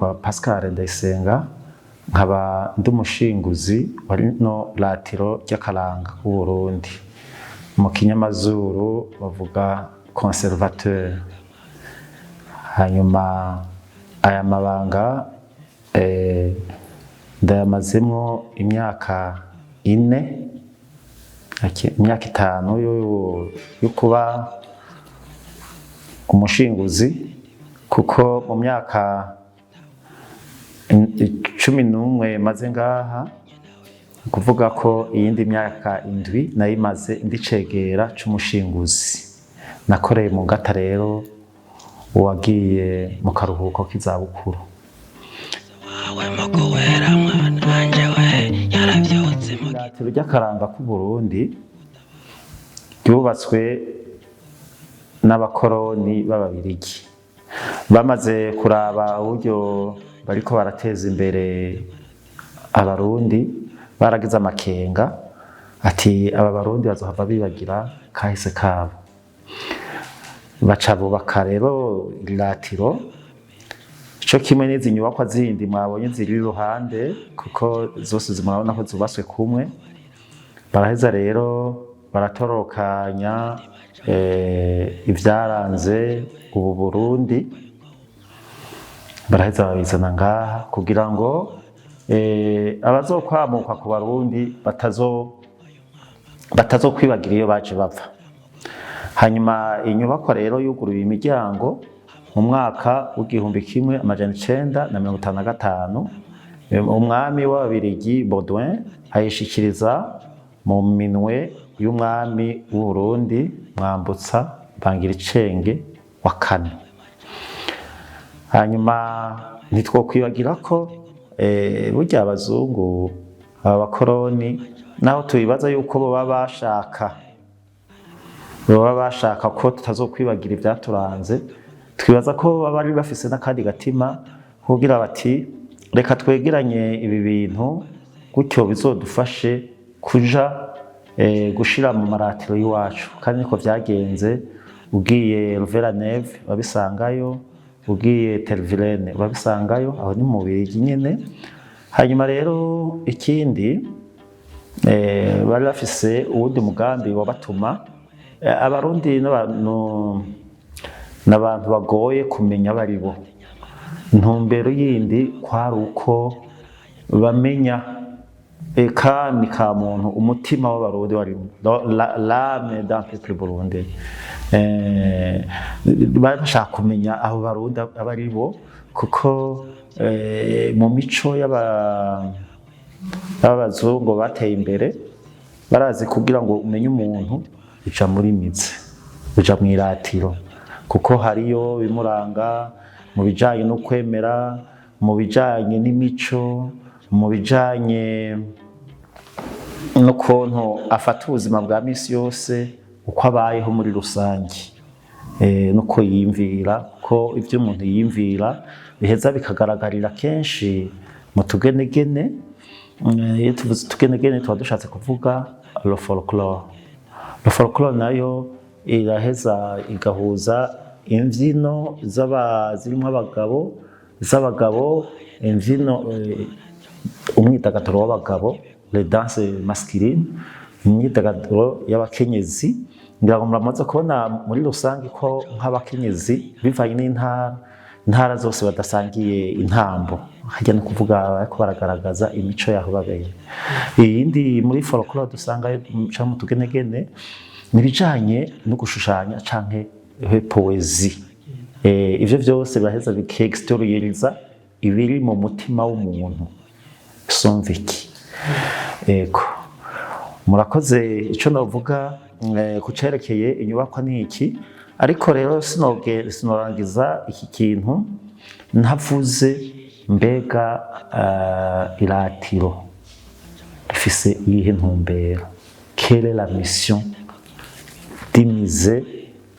nitwa Pascal Ndayisenga nkaba ndi umushinguzi wa rino ratiro ry'akaranga k'u Burundi. Mu kinyamazuru bavuga conservateur. Hanyuma aya mabanga ndayamazemo imyaka 4, imyaka 5 yo kuba umushinguzi, kuko mu myaka 11 maze ngaha, kuvuga ko iyindi myaka 7 nayimaze ndicegera c'umushinguzi. Nakoreye mu Ngata rero wagiye mu karuhuko k'izabukuru. Iratiro ry'akaranga k'u Burundi ryubatswe n'abakoroni b'Ababirigi. Bamaze kuraba uburyo bariko barateza imbere abarundi, baragize amakenga ati aba barundi bazohava bibagira kahise kabo. Baca bubaka rero iratiro, ico kimwe n'izi nyubakwa zindi mwabonye ziri iruhande, kuko zose zimurabona ko zubatswe kumwe. Baraheza rero baratorokanya ivyaranze ubu Burundi, baraheza babizana ngaha kugira ngo abazokwamuka ku Barundi batazokwibagira iyo baje bava. Hanyuma inyubakwa rero yuguruye imiryango mu mwaka w'1955. Umwami w'Ababirigi Baudouin ayishikiriza mu minwe y'umwami w'u Burundi Mwambutsa Bangiricenge wa 4. Hanyuma ntitwokwibagira ko burya abazungu, aba bakoroni, naho tubibaza yuko baba bashaka ko tutazokwibagira ivyaturanze, twibaza ko baba bari bafise n'akandi gatima kugira bati reka twegeranye ibi bintu gutyo bizodufashe kuja gushira mu maratiro y'iwacu. Kandi niko vyagenze. Ugiye Louvain-la-Neuve babisangayo, ugiye Tervuren babisangayo, aho ni mu Bubiligi nyene. Hanyuma rero ikindi bari bafise uwundi mugambi wabatuma abarundi n'abantu bagoye kumenya baribo. Intumbero yindi kwari uko bamenya kami ka muntu, umutima w'abarundi wari l'âme d'un peuple burundais. Bashaka kumenya abo barundi abaribo, kuko mu mico y'abazungu bateye imbere, barazi kugira ngo umenye umuntu uja muri mize, uja mw'iratiro, kuko hariyo bimuranga mu bijanye no kwemera, mu bijanye n'imico, mu bijanye n'ukuntu afata ubuzima bwa misi yose, uko abayeho muri rusange, nuko yiyumvira, ko ivyo umuntu yiyumvira biheza bikagaragarira kenshi mu tugenegene. Iyo tuvuze utugenegene tuba dushatse kuvuga le folklore. Le folklore nayo iraheza igahuza imvyino zirimwo z'abagabo, imvyino umwidagaduro w'abagabo, les danses masculines, imyidagaduro y'abakenyezi. Ngira ngo muramaze kubona muri rusange ko nk'abakenyezi bivanye n'intara zose badasangiye intambo, hajya no kuvuga ariko baragaragaza imico yaho babeye. Iyindi muri folklore dusanga mu tugenegene nibijanye no gushushanya canke poezi. Ivyo vyose biraheza bikexterioriza ibiri mu mutima w'umuntu. Somviki. Ego. Murakoze. Ico novuga kucerekeye inyubakwa niki, ariko rero sinorangiza iki kintu ntavuze mbega iratiro rifise iyihe ntumbero. Quelle est la mission du musée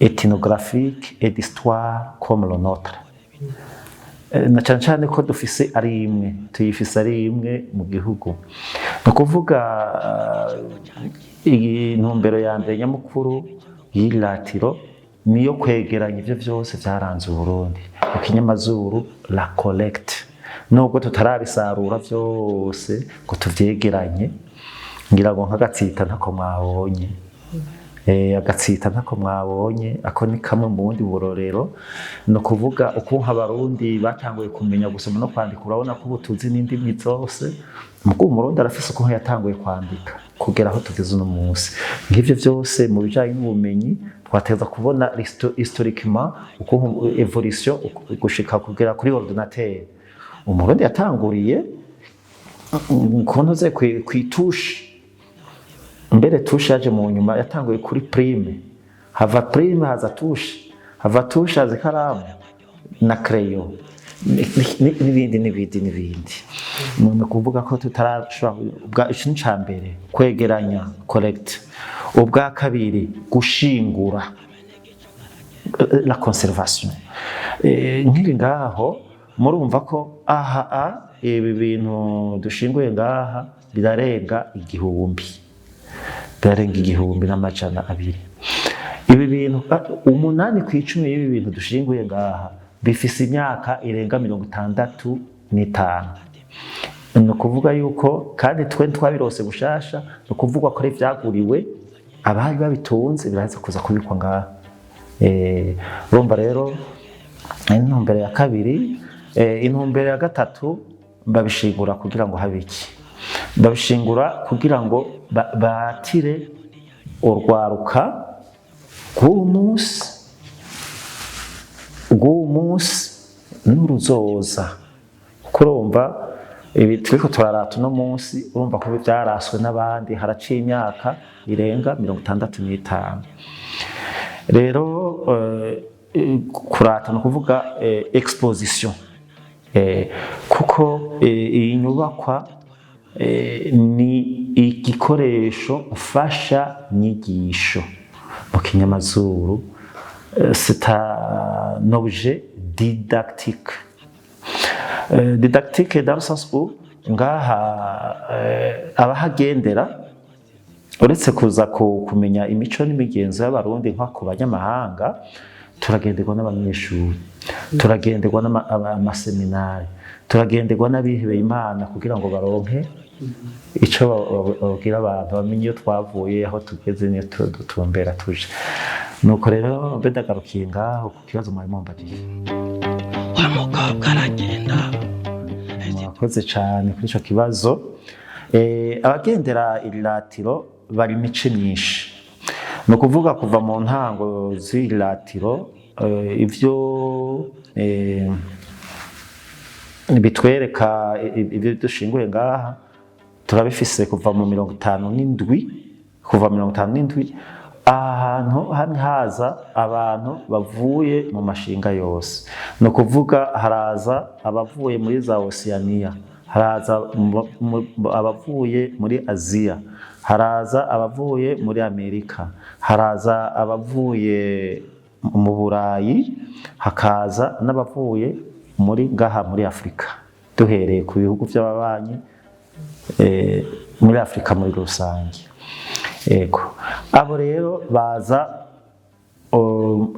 ethnographique et d'histoire comme le nôtre? Na cyane ko dufise ari imwe, tuyifise ari imwe mu gihugu. No kuvuga intumbero ya mbere nyamukuru y'iratiro niyo kwegeranya ivyo vyose vyaranze Uburundi. Mu kinyamazuru la collecte, nubwo tutarabisarura vyose ngo tuvyegeranye, ngira ngo nk'agatsita ntako mwabonye. Agatsita ntako mwabonye, ako ni kamwe mu bundi burorero, no kuvuga ukuntu abarundi batanguye kumenya gusoma no kwandika. Urabona ko ubutuzi n'indimi zose, mugo umurundi arafise ukuntu yatanguye kwandika kugera aho tugeze uno munsi. Nk'ivyo vyose mu bijanye n'ubumenyi twateza kubona historiquement ukuntu evolution gushika kugera kuri ordinateur. Umurundi yatanguriye ukuntu ze kwitusha, mbere tushe yaje mu nyuma, yatanguye kuri prime, hava prime haza tushe, hava tushe haza ikaramu na crayon n'ibindi. Ni kuvuga ko tutarashobora ikintu ca mbere kwegeranya collecte, ubwa kabiri gushingura la conservation. Nkiri ngaho murumva ko ibi bintu dushinguye ngaha birarenga igihumbi n'amajana 200. Ibi bintu 8 ku 10 y'ibi bintu dushinguye ngaha bifise imyaka irenga 65. No kuvuga yuko kandi twe twabirose bushasha, no kuvuga ko vyaguriwe abari babitunze biraza kuza kubikwa ngaha. Urumva rero intumbero ya kabiri, intumbero ya gatatu babishingura kugira ngo habiki, babishingura kugira ngo batire urwaruka rw'umunsi n'uruzoza. Kurumva ibi turiko turarata uno munsi, urumva ko byaraswe n'abandi haraciye imyaka irenga 65. Rero kurata no kuvuga exposition, kuko iyi nyubakwa ni igikoresho mfasha nyigisho mu kinyamazuru, c'est un objet didactique. Didactique dans le sens où ngaha abahagendera uretse kuza kumenya imico n'imigenzo y'abarundi nka ku banyamahanga, turagenderwa n'abanyeshuri, turagenderwa n'amaseminari, turagenderwa n'abihebeye Imana kugira ngo baronke ico babwira abantu, bamenye iyo twavuye, aho tugeze niyo dutumbera tuje. Nuko rero mbe ndagarukiye ngaho ku kibazo mwari mumbajije. Wa mukobwa aragenda. Mwakoze cyane kuri ico kibazo. Abagendera iriratiro bari imice myinshi, no kuvuga kuva mu ntango z'iriratiro, ivyo bitwereka ibyo dushinguye ngaha turabifise kuva mu 57, kuva 57 ahantu hamwe haza abantu bavuye mu mashinga yose. No kuvuga haraza abavuye muri za Oceania, haraza abavuye muri Aziya, haraza abavuye muri Amerika, haraza abavuye mu Burayi, hakaza n'abavuye muri ngaha muri Afrika, duhereye ku bihugu by'ababanyi muri Afrika muri rusange. Ego abo rero baza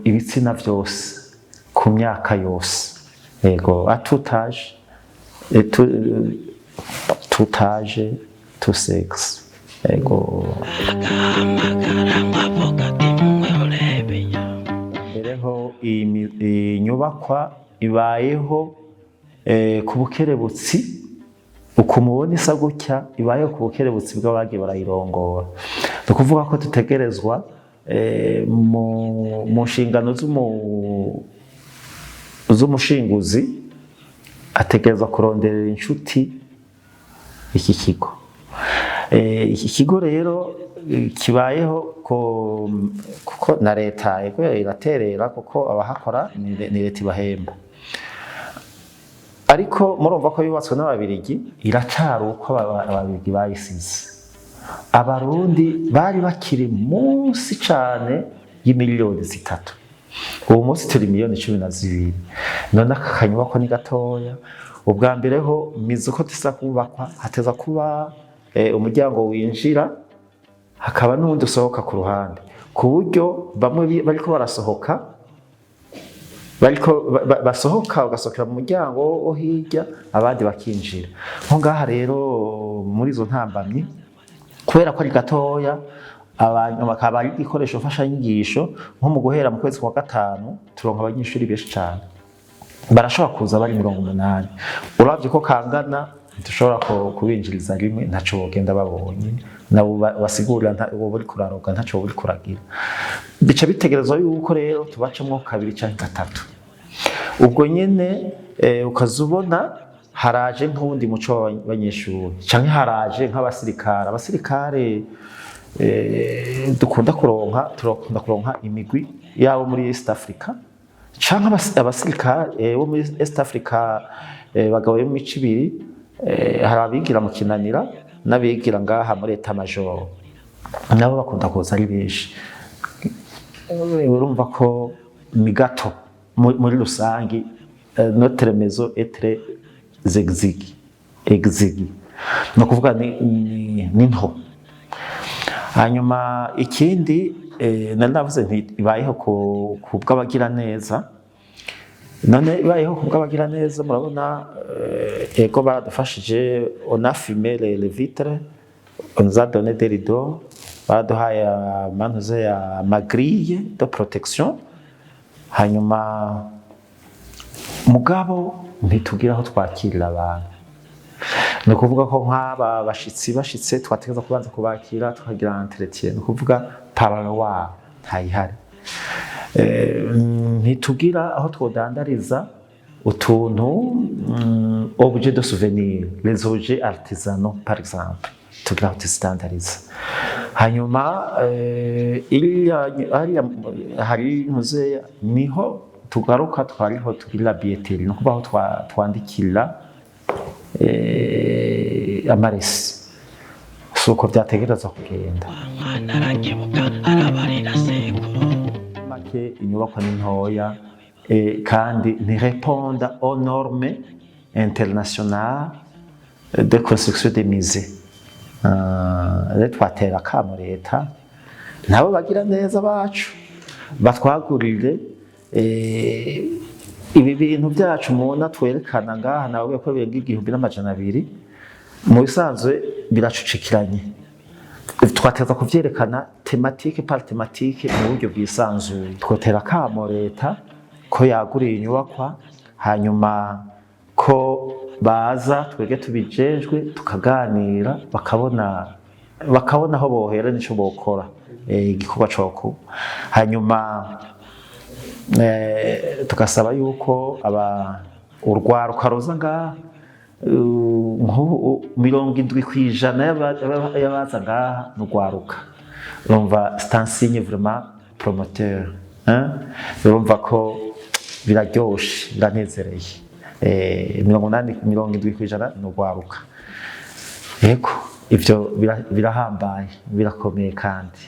ibitsina byose ku myaka yose. Ego atutaje to sex. Ego bereho inyubakwa ibayeho ku bukerebutsi, ukumubona isa gutya ibayeho ku bukerebutsi bw'abagiye barayirongora. No kuvuga ko tutegerezwa mu nshingano z'umushinguzi ategerezwa kuronderera inshuti iki kigo. Iki kigo rero kibayeho kuko na leta iraterera, kuko abahakora ni leta ibahemba. Ariko murumva ko yubatswe n'Ababirigi, iracari uko Ababirigi bayisize. Abarundi bari bakiri munsi cane y'imiliyoni 3. Ubu munsi turi miliyoni 12. None akanyubako ni gatoya. Ubwa mbere ho mizuko tisa kubakwa hateza kuba umuryango winjira, hakaba n'undi usohoka ku ruhande. ku buryo bamwe bariko barasohoka basohoka ugasohokera mu muryango wo hirya abandi bakinjira. Nko ngaha rero muri izo ntambamyi kubera ko ari gatoya abantu bakaba ari igikoresho mfashanyigisho, nko mu guhera mu kwezi kwa gatanu turonka abanyeshuri benshi cyane, barashobora kuza bari 80. Uravye ko kangana dushobora kubinjiriza rimwe ntaco bogenda babonye, nabo basigurira uwo buri kuraroga ntaco buri kuragira. Bica bitegerezwa yuko rero tubacamwo kabiri canke gatatu. Ubwo nyene ukazubona haraje nk'ubundi muco w'abanyeshuri canke haraje nk'abasirikare dukunda kuronka imigwi yabo muri East Africa canke abasirikare bo muri East Africa bagawe mu mico ibiri, hari abigira mu Kinanira n'abigira ngaha muri Etat Major, nabo bakunda kuza ari benshi. Urumva ko ni gato muri rusangi, notre maison est très exiguë, no kuvuga ni nto. Hanyuma ikindi navuze nti ibayeho ku bw'abagira neza. None ibayeho ku bw'abagira neza, murabona ego baradufashije, on a fumé les vitres, on nous a donné des rideaux, baraduhaye amantuze ya magrille de protection. Hanyuma mugabo ntitugira aho twakirira abantu, ni ukuvuga ko nk'aba bashitse twategeza kubanza kubakira tukagira entretien, ni ukuvuga parloir ntayihari. Ntitugira aho twodandariza utuntu objet de souvenir, les objets artisanaux par exemple, tugira aho tuzidandariza. Hanyuma hari muzeya niho tugaruka twariho tugira billetterie, no kubaho twandikira amaresi, suko byategereza kugenda. Make inyubako ni ntoya kandi ntireponda aux normes internationales de construction des musées. Twatera akamo leta nabo bagira neza bacu batwagurire ibi bintu byacu mubona twerekana ngaha, nawe ko birenga 1200 mu bisanzwe biracucikiranye. Twateza kuvyerekana thématique par thématique mu buryo bwisanzuye. Twotera akamo leta ko yaguriye inyubakwa, hanyuma ko baza twege tubijejwe tukaganira, bakabona aho bohera nico bokora igikorwa coko. Hanyuma tugasaba yuko urwaruka ruza ngaha 70% y'abaza ngaha n'urwaruka. Urumva c'est un signe vraiment promoteur, urumva ko biraryoshe biranezereye. 70% n'urwaruka. Yego ivyo birahambaye birakomeye, kandi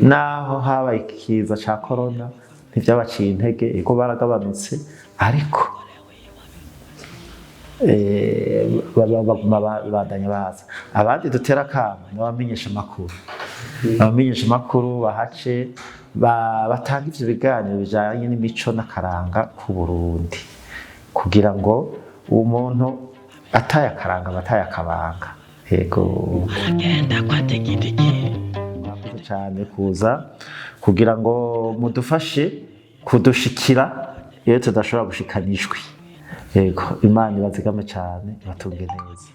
naho habaye ikiza ca corona ntivyabaciye intege, ego baragabanutse, ariko badanya baza. Abandi dutera akamo n'abamenyesha amakuru bahace batanga ivyo biganiro bijanye n'imico n'akaranga ku Burundi, kugira ngo umuntu ataye akaranga bataye akabanga. Yego cyane kuza kugira ngo mudufashe kudushikira iyo tudashobora gushikanishwe. Yego Imana ibazigame cyane, ibatunge neza.